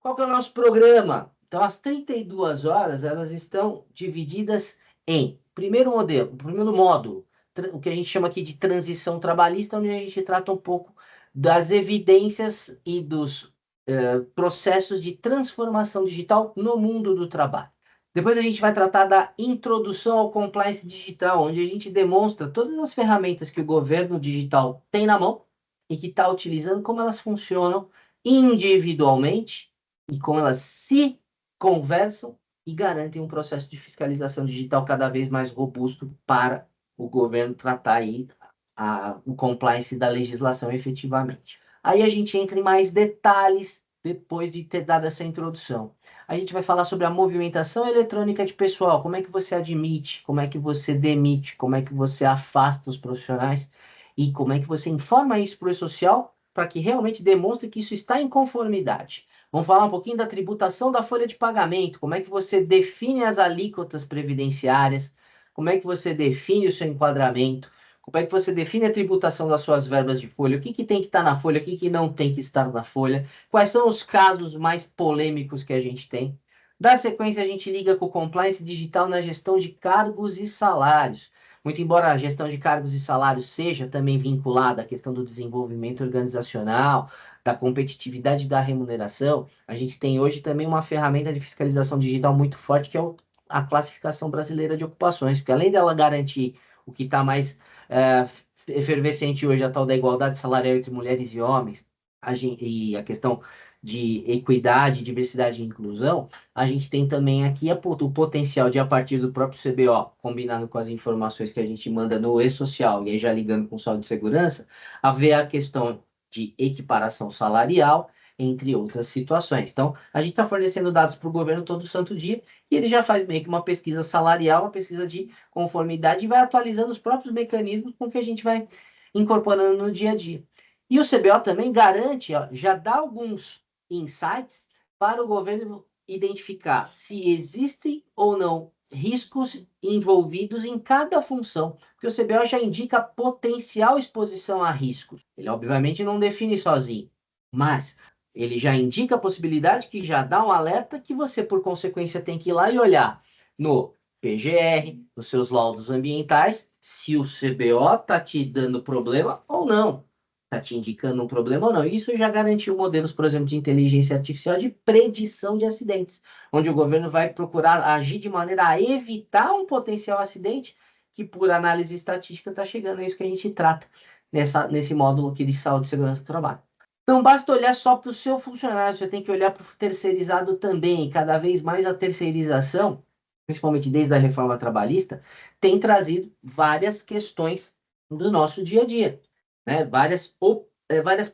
Qual que é o nosso programa? Então, as 32 horas, elas estão divididas em primeiro módulo, o que a gente chama aqui de transição trabalhista, onde a gente trata um pouco das evidências e dos processos de transformação digital no mundo do trabalho. Depois a gente vai tratar da introdução ao compliance digital, onde a gente demonstra todas as ferramentas que o governo digital tem na mão e que está utilizando, como elas funcionam individualmente e como elas se conversam e garantem um processo de fiscalização digital cada vez mais robusto para o governo tratar aí o compliance da legislação efetivamente. Aí a gente entra em mais detalhes depois de ter dado essa introdução. A gente vai falar sobre a movimentação eletrônica de pessoal, como é que você admite, como é que você demite, como é que você afasta os profissionais e como é que você informa isso para o social para que realmente demonstre que isso está em conformidade. Vamos falar um pouquinho da tributação da folha de pagamento, como é que você define as alíquotas previdenciárias, como é que você define o seu enquadramento, como é que você define a tributação das suas verbas de folha, o que, que tem que estar na folha, o que, que não tem que estar na folha, quais são os casos mais polêmicos que a gente tem. Da sequência, a gente liga com o compliance digital na gestão de cargos e salários. Muito embora a gestão de cargos e salários seja também vinculada à questão do desenvolvimento organizacional, da competitividade da remuneração, a gente tem hoje também uma ferramenta de fiscalização digital muito forte, que é a classificação brasileira de ocupações, porque além dela garantir o que está mais é, efervescente hoje, a tal da igualdade salarial entre mulheres e homens, e a questão de equidade, diversidade e inclusão, a gente tem também aqui o potencial de, a partir do próprio CBO, combinado com as informações que a gente manda no e-social, e aí já ligando com o saúde e segurança, haver a questão de equiparação salarial, entre outras situações. Então, a gente está fornecendo dados para o governo todo santo dia, e ele já faz meio que uma pesquisa salarial, uma pesquisa de conformidade, e vai atualizando os próprios mecanismos com que a gente vai incorporando no dia a dia. E o CBO também garante, ó, já dá alguns insights para o governo identificar se existem ou não riscos envolvidos em cada função, porque o CBO já indica potencial exposição a riscos. Ele, obviamente, não define sozinho, mas ele já indica a possibilidade, que já dá um alerta, que você, por consequência, tem que ir lá e olhar no PGR, nos seus laudos ambientais, se o CBO está te dando problema ou não, está te indicando um problema ou não. Isso já garantiu modelos, por exemplo, de inteligência artificial de predição de acidentes, onde o governo vai procurar agir de maneira a evitar um potencial acidente que, por análise estatística, está chegando. É isso que a gente trata nesse módulo aqui de saúde e segurança do trabalho. Não basta olhar só para o seu funcionário, você tem que olhar para o terceirizado também. E cada vez mais a terceirização, principalmente desde a reforma trabalhista, tem trazido várias questões do nosso dia a dia, né? Várias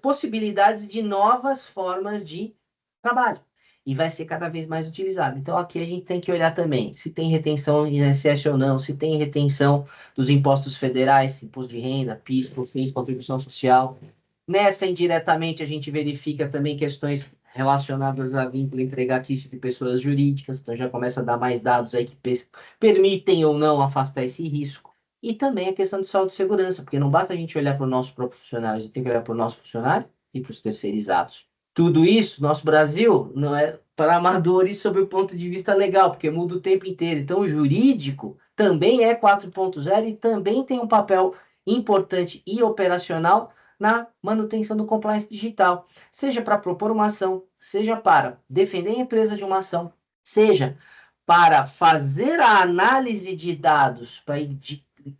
possibilidades de novas formas de trabalho. E vai ser cada vez mais utilizado. Então, aqui a gente tem que olhar também se tem retenção INSS ou não, se tem retenção dos impostos federais, imposto de renda, PIS, COFINS, contribuição social. Nessa, indiretamente, a gente verifica também questões relacionadas a vínculo empregatício de pessoas jurídicas, então já começa a dar mais dados aí que permitem ou não afastar esse risco. E também a questão de saúde e segurança, porque não basta a gente olhar para o nosso próprio funcionário, a gente tem que olhar para o nosso funcionário e para os terceirizados. Tudo isso, nosso Brasil, não é para amadores sob o ponto de vista legal, porque muda o tempo inteiro. Então, o jurídico também é 4.0 e também tem um papel importante e operacional na manutenção do compliance digital, seja para propor uma ação, seja para defender a empresa de uma ação, seja para fazer a análise de dados, para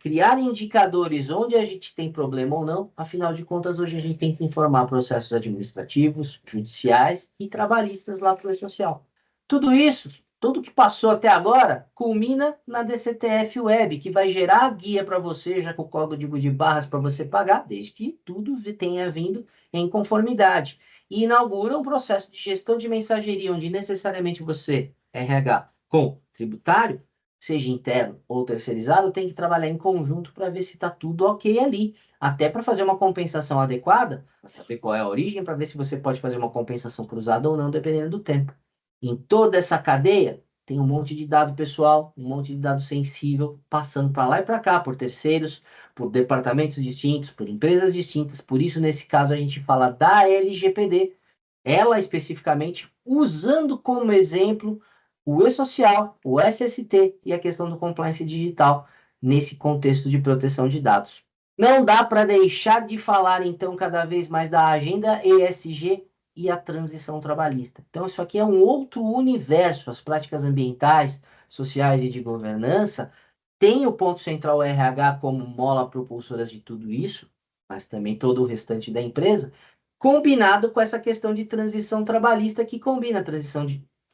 criar indicadores onde a gente tem problema ou não. Afinal de contas, hoje a gente tem que informar processos administrativos, judiciais e trabalhistas lá para o social. Tudo isso, tudo que passou até agora, culmina na DCTF Web, que vai gerar a guia para você, já com o código de barras para você pagar, desde que tudo tenha vindo em conformidade. E inaugura um processo de gestão de mensageria, onde necessariamente você, RH, com tributário, seja interno ou terceirizado, tem que trabalhar em conjunto para ver se está tudo ok ali. Até para fazer uma compensação adequada, para saber qual é a origem, para ver se você pode fazer uma compensação cruzada ou não, dependendo do tempo. Em toda essa cadeia, tem um monte de dado pessoal, um monte de dado sensível, passando para lá e para cá, por terceiros, por departamentos distintos, por empresas distintas. Por isso, nesse caso, a gente fala da LGPD. ela especificamente usando como exemplo o e-social, o SST e a questão do compliance digital nesse contexto de proteção de dados. Não dá para deixar de falar, então, cada vez mais da agenda ESG e a transição trabalhista. Então, isso aqui é um outro universo. As práticas ambientais, sociais e de governança tem o ponto central RH como mola propulsora de tudo isso, mas também todo o restante da empresa, combinado com essa questão de transição trabalhista que combina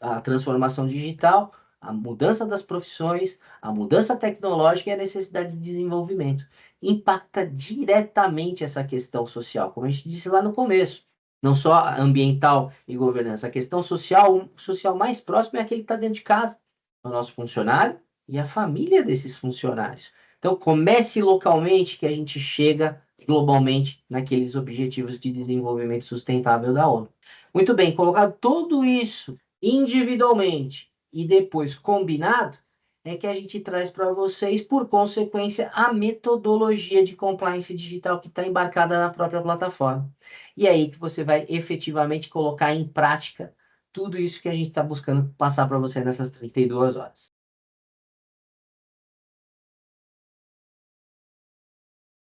a transformação digital, a mudança das profissões, a mudança tecnológica e a necessidade de desenvolvimento. Impacta diretamente essa questão social, como a gente disse lá no começo. Não só ambiental e governança, a questão social, o social mais próximo é aquele que está dentro de casa, o nosso funcionário e a família desses funcionários. Então, comece localmente que a gente chega globalmente naqueles objetivos de desenvolvimento sustentável da ONU. Muito bem, colocado tudo isso individualmente e depois combinado, é que a gente traz para vocês, por consequência, a metodologia de compliance digital que está embarcada na própria plataforma. E é aí que você vai efetivamente colocar em prática tudo isso que a gente está buscando passar para você nessas 32 horas.